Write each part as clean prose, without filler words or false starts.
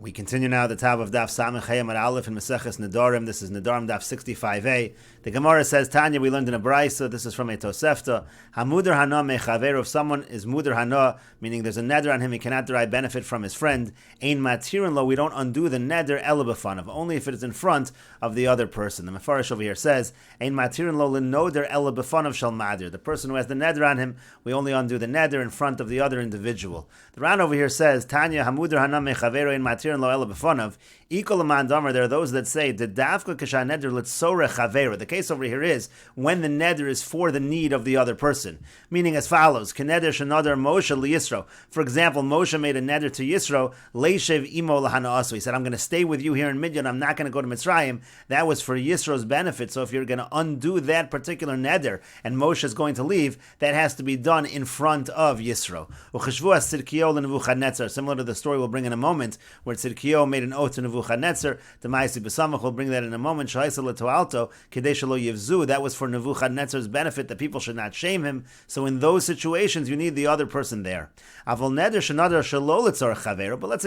We continue now the tab of Daf 65a Daf in Meseches Nedarim. This is Nedarim Daf 65a. The Gemara says, Tanya, we learned in a Braisa, this is from a Tosefta, Hamudar Hana Mechaveru, if someone is Mudar Hana, meaning there's a neder on him, he cannot derive benefit from his friend, Ein Matirin Lo, we don't undo the neder Ela B'fanav, only if it is in front of the other person. The Mefarish over here says, Ein Matirin Lo L'noder Ela B'fanav Shal Madir, the person who has the neder on him, we only undo the neder in front of the other individual. The Ran over here says, Tanya, Hamudar Hana Mechaveru Ein Matirin Lo Ela B'fanav, Equal Aman Damar, there are those that say, the Dafka Kasha Neder L'tzore Chaveru. The case over here is when the neder is for the need of the other person. Meaning as follows, Keneder Shenadar Moshe L'Yisro. For example, Moshe made a neder to Yisro, Leishev Imo L'Hana'asu. He said, I'm going to stay with you here in Midian, I'm not going to go to Mitzrayim. That was for Yisro's benefit. So if you're going to undo that particular neder and Moshe is going to leave, that has to be done in front of Yisro. Similar to the story we'll bring in a moment, where Tzidkiyo made an oath to Nebuchadnezzar. The Ma'asi B'samach will bring that in a moment. That was for Nebuchadnezzar's benefit, that people should not shame him. So in those situations, you need the other person there. But let's say you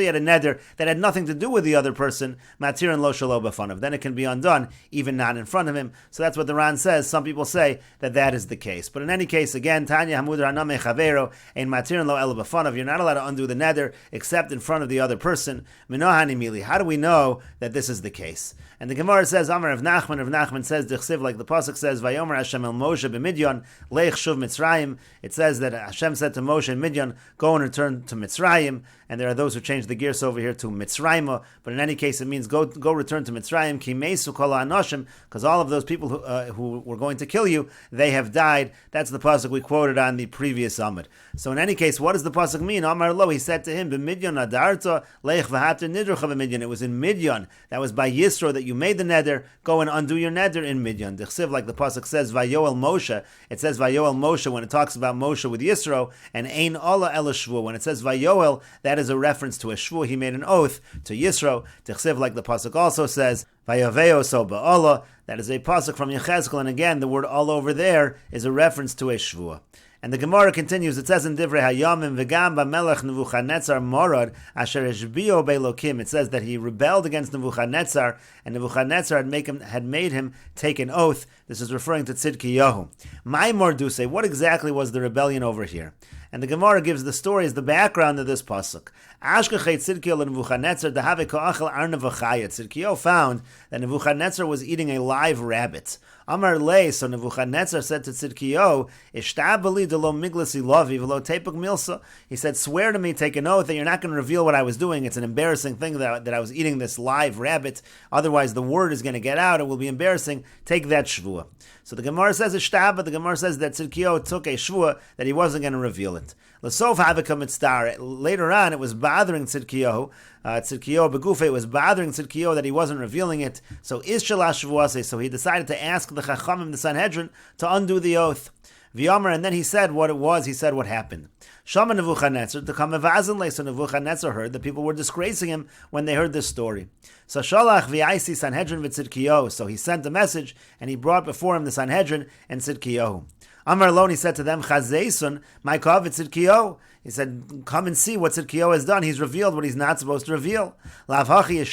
had a neder that had nothing to do with the other person, then it can be undone, even not in front of him. So that's what the Ran says. Some people say that that is the case. But in any case, again, Tanya Hamudar Haname Chavero, ein Matirin Lo Ela B'fanav, you're not allowed to undo the neder except in front of the other person. How do we know that this is the case? And the Gemara says, Amar of Nachman says, D'chsiv, like the Pasuk says, Vayomer Hashem el Moshe b'Midyan, Leich Shuv Mitzrayim. It says that Hashem said to Moshe in Midyan, go and return to Mitzrayim. And there are those who change the gears over here to Mitzrayim. But in any case, it means go return to Mitzrayim, Ki Meisu Kol HaAnoshim, because all of those people who were going to kill you, they have died. That's the Pasuk we quoted on the previous Amud. So in any case, what does the Pasuk mean? Amar Lo, he said to him, b'Midyan adarta, Leich v'hater nidrucha b'Midyan. It was in Midyan. That was by Yisro that you made the neder. Go and undo your neder in Midyan. D'chsiv, like the Pasuk says, Vayoel Moshe. It says Vayoel Moshe when it talks about Moshe with Yisro, and Ein Allah El Shvu. When it says Vayoel, that is a reference to a shvu. He made an oath to Yisro. D'chsiv, like the Pasuk also says, Vayaveo so ba'Allah. That is a Pasuk from Yechezkel, and again, the word all over there is a reference to a shvu. And the Gemara continues, it says in Divrei Hayamim, V'gam b'melech Nebuchadnezzar morad, asher eshbio be'elokim. It says that he rebelled against Nebuchadnezzar, and Nebuchadnezzar had made him take an oath. This is referring to Tzidkiyahu. My morduse, what exactly was the rebellion over here? And the Gemara gives the story as the background of this pasuk. Tzidkiyahu found that Nebuchadnezzar was eating a live rabbit. Amar lei, so Nebuchadnezzar said to Tzidkiyahu, Ishtabali de lo miglasi lovi v'lo tepuk milsa. He said, swear to me, take an oath that you're not going to reveal what I was doing. It's an embarrassing thing that I was eating this live rabbit. Otherwise, the word is going to get out. It will be embarrassing. Take that shvua. So the Gemara says Ishtabah. The Gemara says that Tzidkiyahu took a shvua that he wasn't going to reveal it. Later on, it was bothering Tzidkiyahu. Tzidkiyahu begufe, it was bothering Tzidkiyahu that he wasn't revealing it. So he decided to ask the Chachamim, the Sanhedrin, to undo the oath. V'yomer, and then he said what it was. He said what happened. Shama Nebuchadnezzar to come evazin. So Nebuchadnezzar heard that people were disgracing him when they heard this story. So Shalach v'yaisi Sanhedrin v'Tzidkiyahu. So he sent a message and he brought before him the Sanhedrin and Tzidkiyahu. Amar Lon, he said to them, Chazeisun, my kav Tzidkiyahu. He said, come and see what Tzidkiyahu has done. He's revealed what he's not supposed to reveal. Didn't he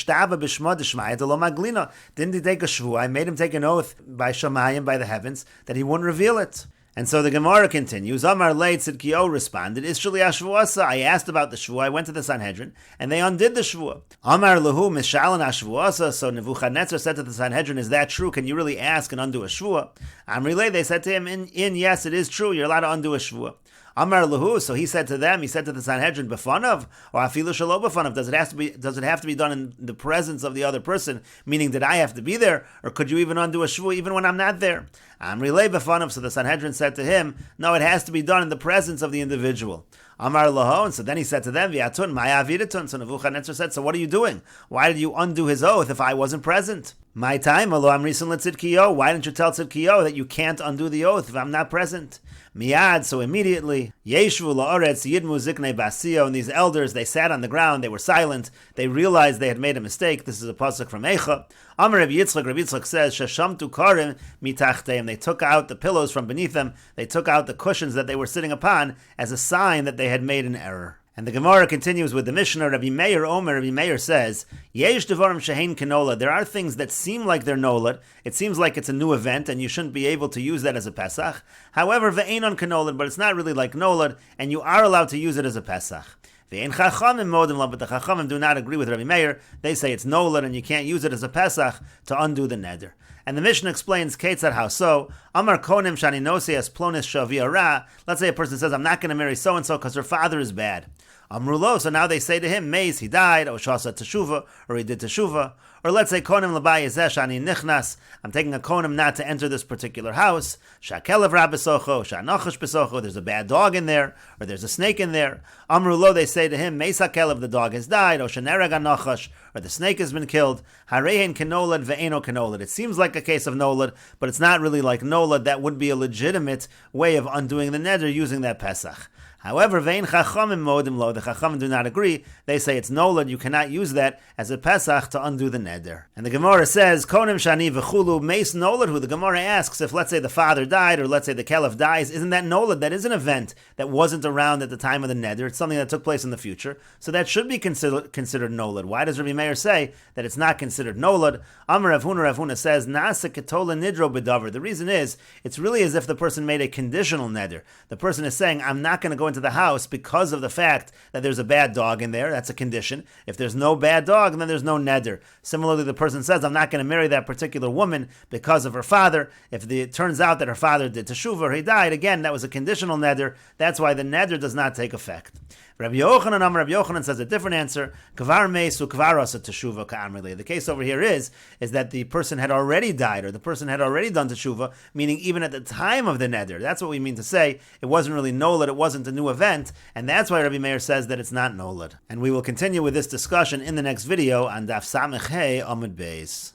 take a shvu? I made him take an oath by Shamayim, by the heavens, that he wouldn't reveal it. And so the Gemara continues. Amar Lei, Tzidkiyahu responded, Ishali Ashvuasa. I asked about the shvu. I went to the Sanhedrin, and they undid the shvu. Amar Lahu Mishalan Ashvuasa. So Nebuchadnezzar said to the Sanhedrin, is that true? Can you really ask and undo a shvu? Amri Lei, they said to him, in yes, it is true. You're allowed to undo a shvu. Amar Lahu, so he said to them, he said to the Sanhedrin, B'fanav, or Afilu Shalo B'fanav, does it have to be done in the presence of the other person? Meaning, did I have to be there, or could you even undo a shvu even when I'm not there? Amri Le B'fanav, so the Sanhedrin said to him, no, it has to be done in the presence of the individual. Amar Laho, and so then he said to them, V'atun maya avidatun. So Nebuchadnezzar said, so what are you doing? Why did you undo his oath if I wasn't present? My time, Alo Amrisan Tzidkiyahu. Why didn't you tell Tzidkiyahu that you can't undo the oath if I'm not present? Miyad, so immediately, Yeshvu la'oretz yidmu ziknei basio, and these elders, they sat on the ground, they were silent, they realized they had made a mistake. This is a pasuk from Eicha. Amar Rabbi Yitzchak says, Shashamtu karim mitachteim. They took out the pillows from beneath them, they took out the cushions that they were sitting upon as a sign that they had made an error. And the Gemara continues with the Mishnah. Rabbi Meir says, Yesh devarim shehein kenolad. There are things that seem like they're nolad. It seems like it's a new event, and you shouldn't be able to use that as a Pesach. However, ve'enon kenolad, but it's not really like nolad, and you are allowed to use it as a Pesach. Ve'en chachamim modim la, but the chachamim do not agree with Rabbi Meir. They say it's nolad, and you can't use it as a Pesach to undo the neder. And the Mishnah explains, Ketzad, how so? Amar konim shani nosias plonis shavia ra. Let's say a person says, I'm not going to marry so-and-so because her father is bad. Amrulo, so now they say to him, Meis, he died, or Shasa Teshuva, or he did Teshuva. Or let's say, Konim Labai Shani Nichnas, I'm taking a Konim not to enter this particular house. Shakelev Rabesocho, Shanochash Besocho, there's a bad dog in there, or there's a snake in there. Amrulo, they say to him, Meis HaKelev, the dog has died, or Shanerag Anochash, or the snake has been killed. Harehen Kenolad Ve'eno Kenolad. It seems like a case of Nolad, but it's not really like Nolad. That would be a legitimate way of undoing the neder using that Pesach. However, vein chachamim modim lo, the chachamim do not agree. They say it's nolad, you cannot use that as a Pesach to undo the neder. And the Gemara says, konim shani v'chulu meis nolad, who the Gemara asks if, let's say, the father died, or let's say the caliph dies, isn't that nolad? That is an event that wasn't around at the time of the neder. It's something that took place in the future. So that should be considered nolad. Why does Rabbi Meir say that it's not considered nolad? Amar Rav Huna says, nasa ketola nidro bedavar. The reason is, it's really as if the person made a conditional neder. The person is saying, I'm not going to go into the house because of the fact that there's a bad dog in there. That's a condition. If there's no bad dog, then there's no neder. Similarly, the person says, I'm not going to marry that particular woman because of her father. If it turns out that her father did teshuvah or he died, again, that was a conditional neder. That's why the neder does not take effect. Rabbi Yochanan says a different answer. Kvar meisu kvar asa teshuvah ka'amrili. The case over here is that the person had already died, or the person had already done teshuvah, meaning even at the time of the neder. That's what we mean to say. It wasn't really nolad, it wasn't a new event, and that's why Rabbi Meir says that it's not nolad. And we will continue with this discussion in the next video on Daf 65a Amud Beis.